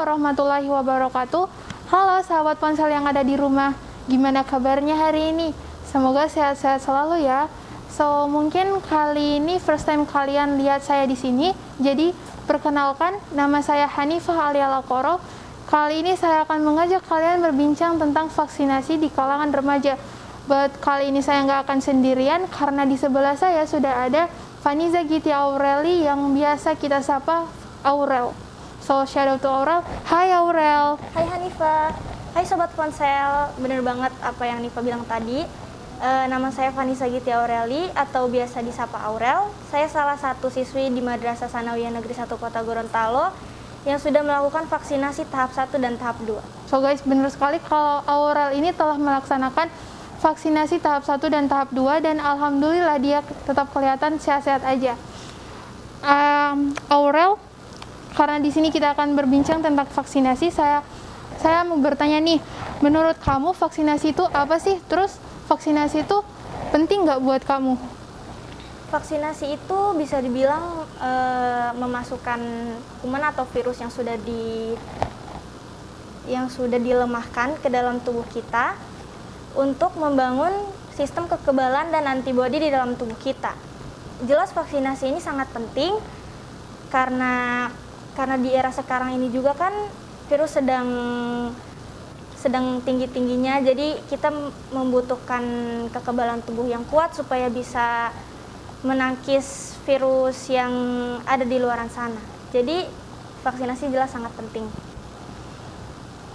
warahmatullahi wabarakatuh. Halo sahabat ponsel yang ada di rumah, gimana kabarnya hari ini? Semoga sehat-sehat selalu ya. So, mungkin kali ini first time kalian lihat saya di sini. Jadi, perkenalkan, nama saya Hanifah Alia Lakoro. Kali ini saya akan mengajak kalian berbincang tentang vaksinasi di kalangan remaja. But kali ini saya nggak akan sendirian karena di sebelah saya sudah ada Faniza Giti Aureli yang biasa kita sapa Aurel. So, shout out to Aurel. Hai Aurel. Hai Hanifah. Hai Sobat Ponsel. Bener banget apa yang Hanifah bilang tadi. Nama saya Faniza Giti Aureli atau biasa disapa Aurel. Saya salah satu siswi di Madrasah Sanawiyah Negeri 1 Kota Gorontalo yang sudah melakukan vaksinasi tahap 1 dan tahap 2. So guys, bener sekali kalau Aurel ini telah melaksanakan vaksinasi tahap 1 dan tahap 2 dan alhamdulillah dia tetap kelihatan sehat-sehat aja. Aurel, karena di sini kita akan berbincang tentang vaksinasi, saya mau bertanya nih, menurut kamu vaksinasi itu apa sih? Terus vaksinasi itu penting nggak buat kamu? Vaksinasi itu bisa dibilang memasukkan kuman atau virus yang sudah dilemahkan ke dalam tubuh kita untuk membangun sistem kekebalan dan antibodi di dalam tubuh kita. Jelas vaksinasi ini sangat penting karena di era sekarang ini juga kan virus sedang tinggi-tingginya, jadi kita membutuhkan kekebalan tubuh yang kuat supaya bisa menangkis virus yang ada di luaran sana. Jadi vaksinasi jelas sangat penting.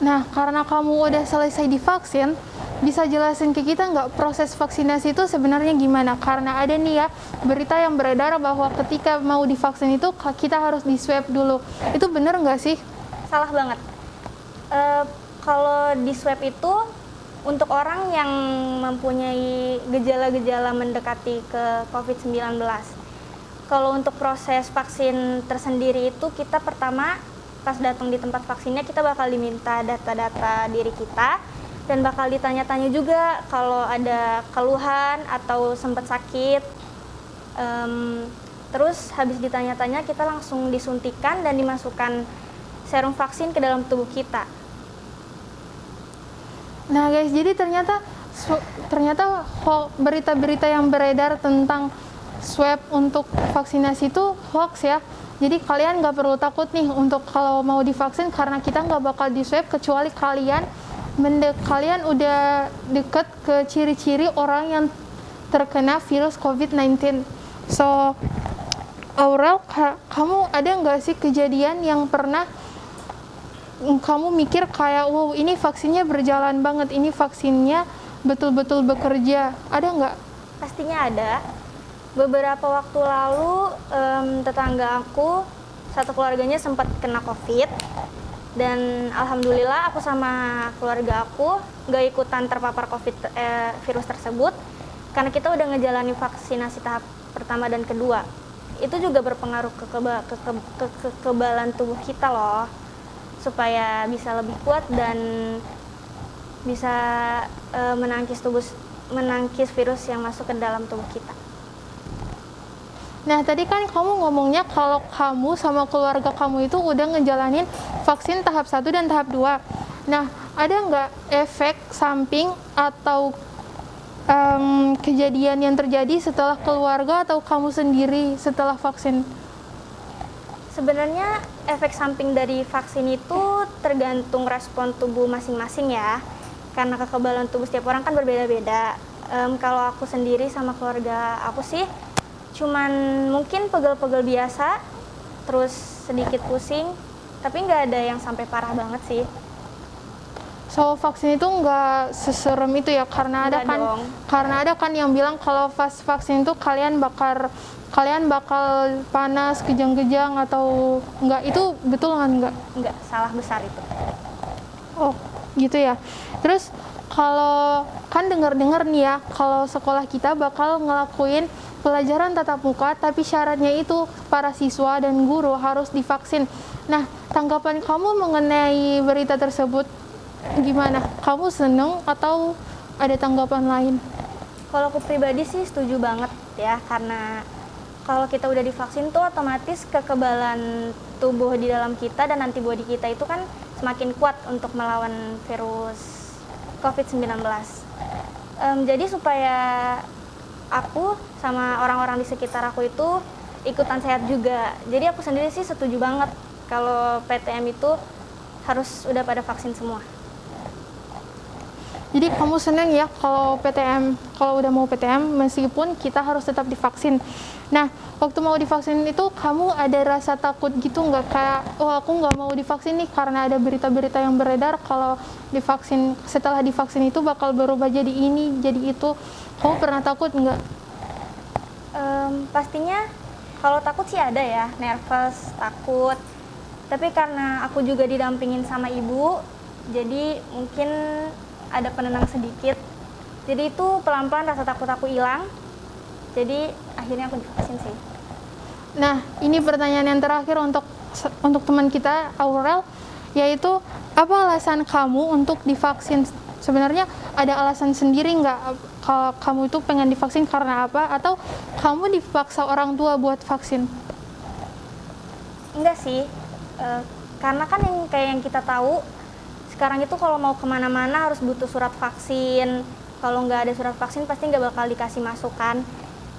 Nah, karena kamu udah selesai divaksin, bisa jelasin ke kita nggak proses vaksinasi itu sebenarnya gimana? Karena ada nih ya berita yang beredar bahwa ketika mau divaksin itu kita harus di swab dulu. Itu bener nggak sih? Salah banget. Kalau di swab itu untuk orang yang mempunyai gejala-gejala mendekati ke COVID-19. Kalau untuk proses vaksin tersendiri itu kita pertama pas datang di tempat vaksinnya kita bakal diminta data-data diri kita dan bakal ditanya-tanya juga kalau ada keluhan atau sempat sakit. Terus habis ditanya-tanya kita langsung disuntikan dan dimasukkan serum vaksin ke dalam tubuh kita. Nah guys, jadi ternyata berita-berita yang beredar tentang swab untuk vaksinasi itu hoax ya. Jadi kalian nggak perlu takut nih untuk kalau mau divaksin karena kita nggak bakal di swab kecuali kalian udah deket ke ciri-ciri orang yang terkena virus COVID-19. So, Aurel, kamu ada nggak sih kejadian yang pernah kamu mikir kayak, wow ini vaksinnya berjalan banget, ini vaksinnya betul-betul bekerja, ada nggak? Pastinya ada. Beberapa waktu lalu tetangga aku satu keluarganya sempat kena COVID dan alhamdulillah aku sama keluarga aku nggak ikutan terpapar virus tersebut karena kita udah ngejalanin vaksinasi tahap pertama dan kedua. Itu juga berpengaruh ke kekebalan tubuh kita loh, supaya bisa lebih kuat dan bisa menangkis virus yang masuk ke dalam tubuh kita. Nah, tadi kan kamu ngomongnya kalau kamu sama keluarga kamu itu udah ngejalanin vaksin tahap 1 dan tahap 2. Nah, ada nggak efek samping atau kejadian yang terjadi setelah keluarga atau kamu sendiri setelah vaksin? Sebenarnya efek samping dari vaksin itu tergantung respon tubuh masing-masing ya. Karena kekebalan tubuh setiap orang kan berbeda-beda. Kalau aku sendiri sama keluarga aku sih cuman mungkin pegel-pegel biasa, terus sedikit pusing, tapi nggak ada yang sampai parah banget sih. So, vaksin itu nggak seserem itu ya, karena ada kan yang bilang kalau pas vaksin itu kalian bakal panas, kejang-kejang atau nggak, itu betul kan nggak? Nggak, salah besar itu. Oh, gitu ya. Terus kalau kan dengar-dengar nih ya, kalau sekolah kita bakal ngelakuin pelajaran tatap muka, tapi syaratnya itu para siswa dan guru harus divaksin. Nah, tanggapan kamu mengenai berita tersebut gimana? Kamu seneng atau ada tanggapan lain? Kalau aku pribadi sih setuju banget ya, karena kalau kita udah divaksin tuh otomatis kekebalan tubuh di dalam kita dan antibodi kita itu kan semakin kuat untuk melawan virus COVID-19. Jadi supaya aku sama orang-orang di sekitar aku itu ikutan sehat juga. Jadi aku sendiri sih setuju banget kalau PTM itu harus udah pada vaksin semua. Jadi kamu senang ya kalau PTM, kalau udah mau PTM meskipun kita harus tetap divaksin. Nah, waktu mau divaksin itu kamu ada rasa takut gitu nggak, kayak oh aku nggak mau divaksin nih karena ada berita-berita yang beredar kalau divaksin, setelah divaksin itu bakal berubah jadi ini, jadi itu. Kamu pernah takut nggak? Pastinya kalau takut sih ada ya, nervous, takut. Tapi karena aku juga didampingin sama ibu, jadi mungkin ada penenang sedikit. Jadi itu pelan-pelan rasa takut aku hilang. Jadi akhirnya aku divaksin sih. Nah, ini pertanyaan yang terakhir untuk teman kita Aurel, yaitu apa alasan kamu untuk divaksin? Sebenarnya ada alasan sendiri nggak kalau kamu itu pengen divaksin karena apa? Atau kamu dipaksa orang tua buat vaksin? Enggak sih, karena kan kayak yang kita tahu sekarang itu kalau mau kemana-mana harus butuh surat vaksin. Kalau nggak ada surat vaksin pasti nggak bakal dikasih masukan.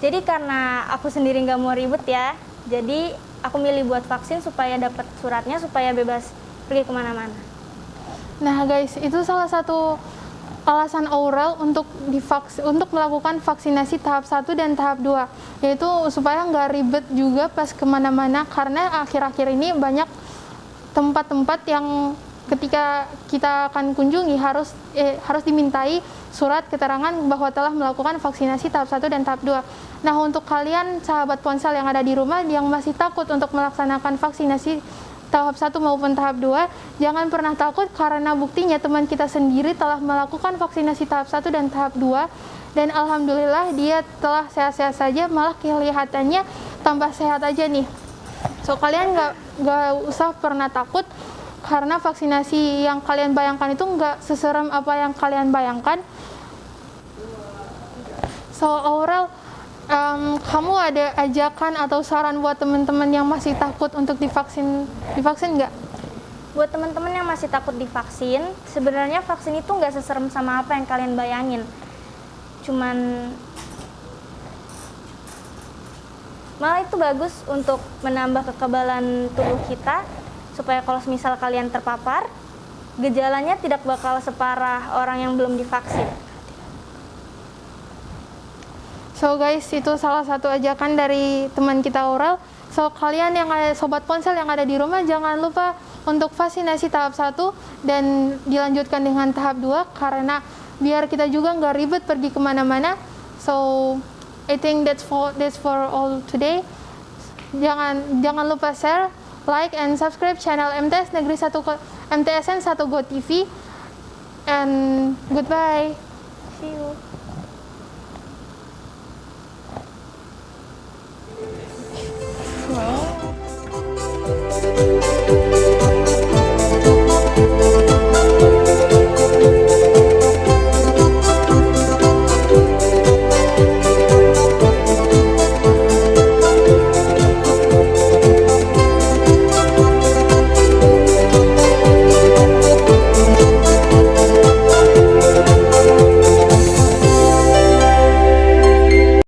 Jadi karena aku sendiri nggak mau ribet ya, jadi aku milih buat vaksin supaya dapat suratnya, supaya bebas pergi kemana-mana. Nah guys, itu salah satu alasan Aurel untuk melakukan vaksinasi tahap 1 dan tahap 2, yaitu supaya nggak ribet juga pas kemana-mana, karena akhir-akhir ini banyak tempat-tempat yang ketika kita akan kunjungi harus dimintai surat keterangan bahwa telah melakukan vaksinasi tahap 1 dan tahap 2. Nah, untuk kalian sahabat ponsel yang ada di rumah yang masih takut untuk melaksanakan vaksinasi tahap 1 maupun tahap 2, jangan pernah takut karena buktinya teman kita sendiri telah melakukan vaksinasi tahap 1 dan tahap 2 dan alhamdulillah dia telah sehat-sehat saja, malah kelihatannya tambah sehat aja nih. So kalian nggak usah pernah takut karena vaksinasi yang kalian bayangkan itu nggak seserem apa yang kalian bayangkan. So Aurel, kamu ada ajakan atau saran buat teman-teman yang masih takut untuk divaksin nggak? Buat teman-teman yang masih takut divaksin, sebenarnya vaksin itu nggak seserem sama apa yang kalian bayangin. Cuman malah itu bagus untuk menambah kekebalan tubuh kita, supaya kalau misal kalian terpapar, gejalanya tidak bakal separah orang yang belum divaksin. So guys, itu salah satu ajakan dari teman kita Aurel. So kalian yang ada, sobat ponsel yang ada di rumah, jangan lupa untuk vaksinasi tahap 1 dan dilanjutkan dengan tahap 2 karena biar kita juga nggak ribet pergi kemana-mana. So I think that's for all today. Jangan lupa share, like and subscribe channel MTS Negeri 1 MTSN 1 Go TV, and goodbye. See you.